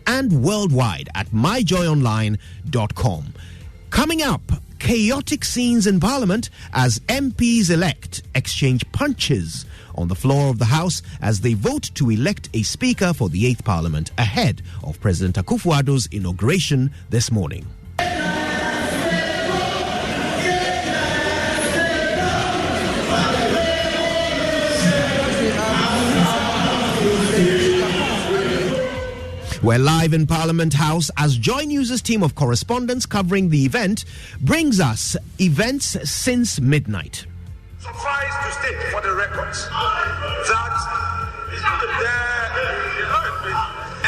and worldwide at myjoyonline.com. Coming up, chaotic scenes in Parliament as MPs-elect exchange punches on the floor of the House as they vote to elect a Speaker for the 8th Parliament ahead of President Akufo-Addo's inauguration this morning. We're live in Parliament House as Joy News' team of correspondents covering the event brings us events since midnight. Suffice to state for the records that the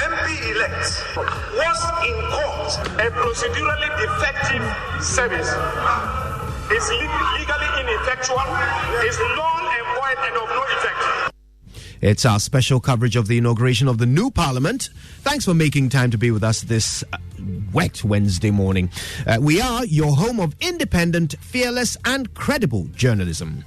MP-elect was in court. A procedurally defective service is legally ineffectual, is null and void and of no effect. It's our special coverage of the inauguration of the new Parliament. Thanks for making time to be with us this wet Wednesday morning. We are your home of independent, fearless, and credible journalism.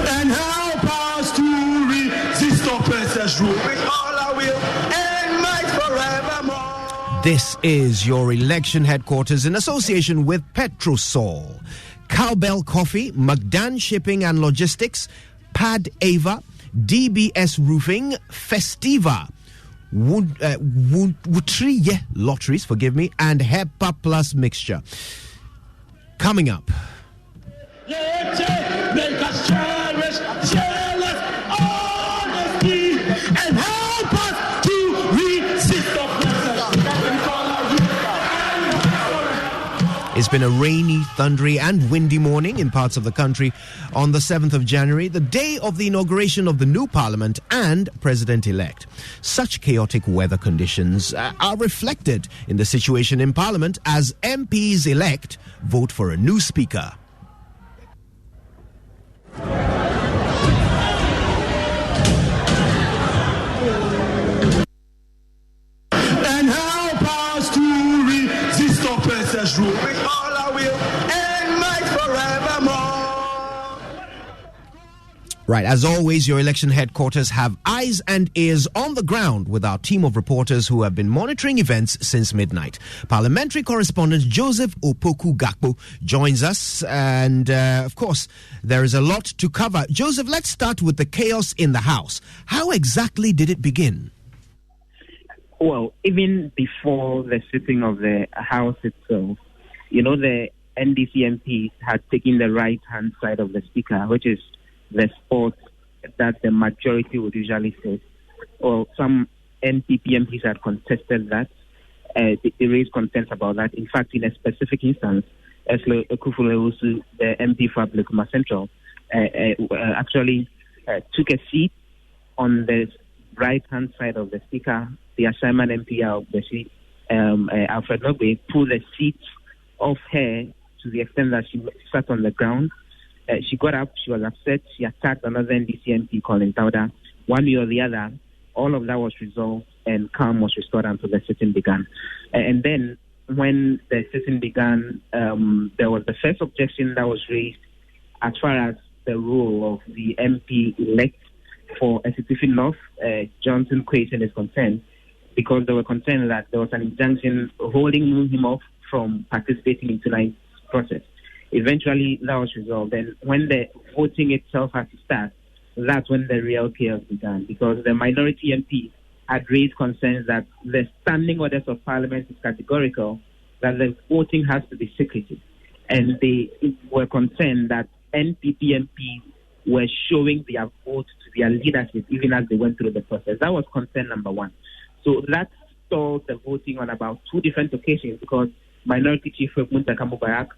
And help us to resist oppressors' rule with all our will and might forevermore. This is your election headquarters in association with Petrosol, Cowbell Coffee, McDan Shipping and Logistics, Pad Ava, DBS Roofing, Festiva, Wutriye Lotteries, and HEPA Plus Mixture. Coming up. Make us cherish, jealous, honesty, and help us to resist oppressors. It's been a rainy, thundery, and windy morning in parts of the country on the 7th of January, the day of the inauguration of the new Parliament and President-elect. Such chaotic weather conditions are reflected in the situation in Parliament as MPs-elect vote for a new Speaker. And help us to resist oppressors' rule with all our will and might forevermore. Right, as always, your election headquarters have eyes and ears on the ground with our team of reporters who have been monitoring events since midnight. Parliamentary correspondent Joseph Opoku Gakpo joins us, and of course, there is a lot to cover. Joseph, let's start with the chaos in the House. How exactly did it begin? Well, even before the sitting of the House itself, the NDC MPs had taken the right-hand side of the Speaker, which is the spot that the majority would usually sit. Or some NPP MPs had contested that. They raised concerns about that. In fact, in a specific instance, Esle Ekufulewusu, the MP for Ablekuma Central, actually took a seat on the right-hand side of the Speaker. The assignment MP of the seat, Alfred Nogbe, pulled the seat off her to the extent that she sat on the ground. She got up, she was upset, she attacked another NDC MP, Colin Tauda. One way or the other, all of that was resolved and calm was restored until the sitting began. And then when the sitting began, there was the first objection that was raised as far as the role of the MP-elect for Executive North, Johnson Quayson, is concerned, because they were concerned that there was an injunction holding him off from participating in tonight's process. Eventually, that was resolved. And when the voting itself had to start, that's when the real chaos began, because the minority MPs had raised concerns that the standing orders of Parliament is categorical, that the voting has to be secretive. And they were concerned that NPP MPs were showing their vote to their leadership even as they went through the process. That was concern number one. So that stalled the voting on about two different occasions, because Minority Chief Muntaka Mubarak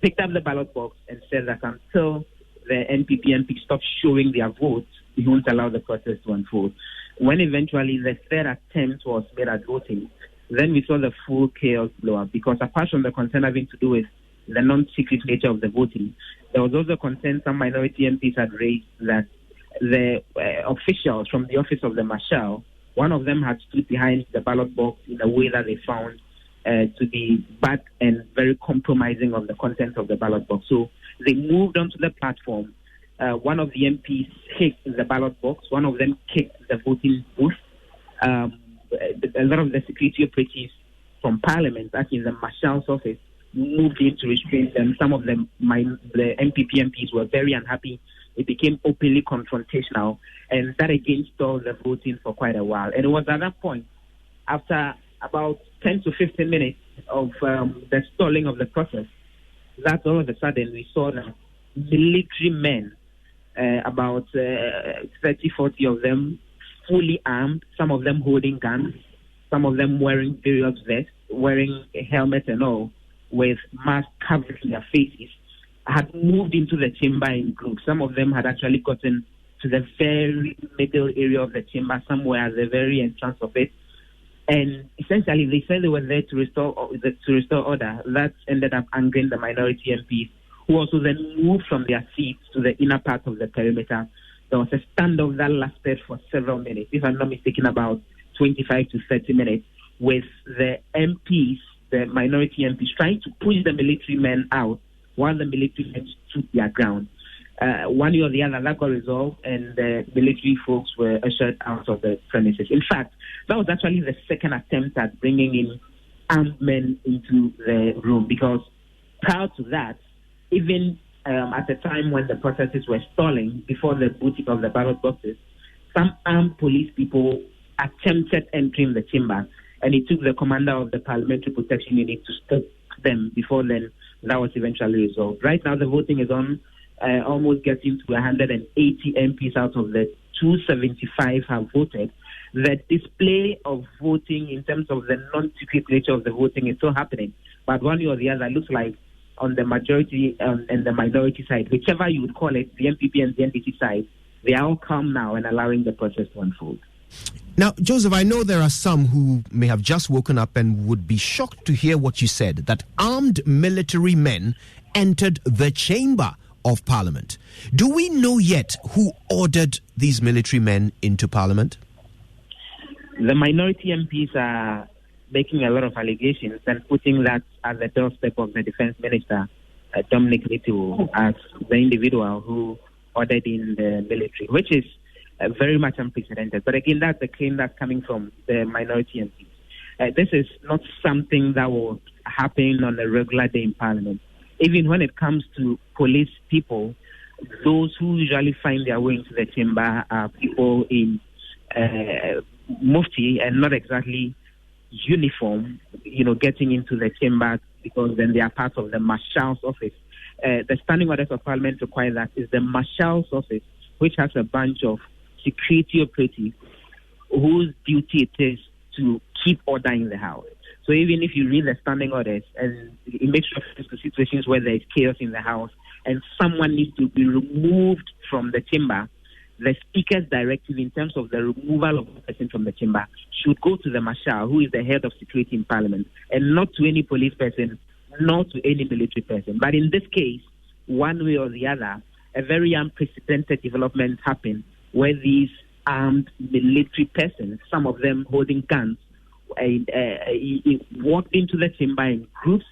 picked up the ballot box and said that until the NPP MPs stop showing their votes, he won't allow the process to unfold. When eventually the third attempt was made at voting, then we saw the full chaos blow up, because apart from the concern having to do with the non-secret nature of the voting, there was also concern some minority MPs had raised that the officials from the office of the Marshal, one of them had stood behind the ballot box in a way that they found to be bad and very compromising of the content of the ballot box. So They moved onto the platform. One of the MPs kicked the ballot box. One of them kicked the voting booth. A lot of the security operatives from Parliament, actually in the Marshal's office, moved in to restrain them. Some of them, the MPP MPs, were very unhappy. It became openly confrontational, and that again stalled the voting for quite a while. And it was at that point, after about 10 to 15 minutes of the stalling of the process, that all of a sudden we saw that military men, about 30, 40 of them, fully armed, some of them holding guns, some of them wearing various vests, wearing a helmet and all, with masks covering their faces, had moved into the chamber in groups. Some of them had actually gotten to the very middle area of the chamber, somewhere at the very entrance of it. And essentially, they said they were there to restore order. That ended up angering the minority MPs, who also then moved from their seats to the inner part of the perimeter. There was a standoff that lasted for several minutes, if I'm not mistaken, about 25 to 30 minutes, with the MPs, the minority MPs, trying to push the military men out while the military men stood their ground. One way or the other, that got resolved, and the military folks were ushered out of the premises. In fact, that was actually the second attempt at bringing in armed men into the room, because prior to that, even at the time when the processes were stalling before the booting of the ballot boxes, some armed police people attempted entering the chamber, and it took the commander of the Parliamentary Protection Unit to stop them. Before then, that was eventually resolved. Right now, the voting is on, almost getting to 180 MPs out of the 275 have voted. The display of voting in terms of the non-secret nature of the voting is still happening. But one way or the other, it looks like on the majority and the minority side, whichever you would call it, the MPP and the NDC side, they are all calm now and allowing the process to unfold. Now, Joseph, I know there are some who may have just woken up and would be shocked to hear what you said, that armed military men entered the chamber of Parliament. Do we know yet who ordered these military men into Parliament? The minority MPs are making a lot of allegations and putting that at the doorstep of the Defense Minister, Dominic Little, as the individual who ordered in the military, which is very much unprecedented. But again, that's the claim that's coming from the minority MPs. This is not something that will happen on a regular day in Parliament. Even when it comes to police people, those who usually find their way into the chamber are people in mufti and not exactly uniform, getting into the chamber, because then they are part of the Marshal's office. The standing orders of Parliament require that. Is the Marshal's office, which has a bunch of security operatives whose duty it is to keep order in the house. So even if you read the standing orders, and it makes reference to situations where there is chaos in the house and someone needs to be removed from the chamber, the Speaker's directive in terms of the removal of a person from the chamber should go to the Marshal, who is the head of security in Parliament, and not to any police person, not to any military person. But in this case, one way or the other, a very unprecedented development happened where these armed military persons, some of them holding guns, walked into the chamber in groups.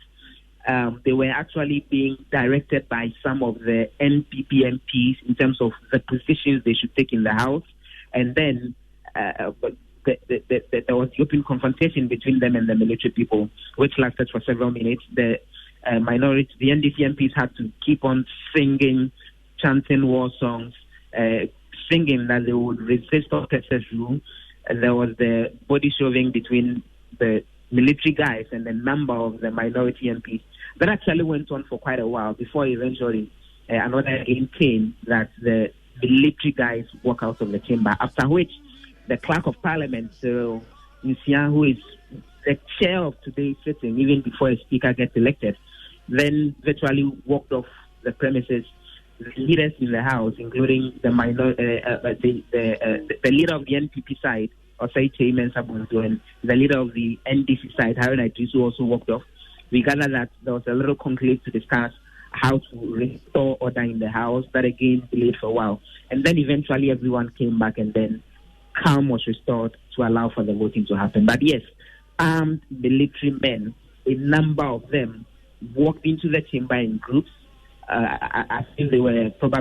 They were actually being directed by some of the NPP MPs in terms of the positions they should take in the House. And then there was the open confrontation between them and the military people, which lasted for several minutes. The NDC MPs had to keep on singing, chanting war songs, singing that they would resist officers' rule. There was the body shoving between the military guys and a number of the minority MPs. That actually went on for quite a while before eventually another game came that the military guys walk out of the chamber, after which the Clerk of Parliament, Cyril Nsian, who is the chair of today's sitting, even before a speaker gets elected, then virtually walked off the premises. The leaders in the House, including the leader of the NPP side, Osei Chaiman Sabuntu, and the leader of the NDC side, Harun Idrisu, also walked off. We gather that there was a little conclave to discuss how to restore order in the House. That again delayed for a while. And then eventually everyone came back, and then calm was restored to allow for the voting to happen. But yes, armed military men, a number of them, walked into the chamber in groups. I think they were probably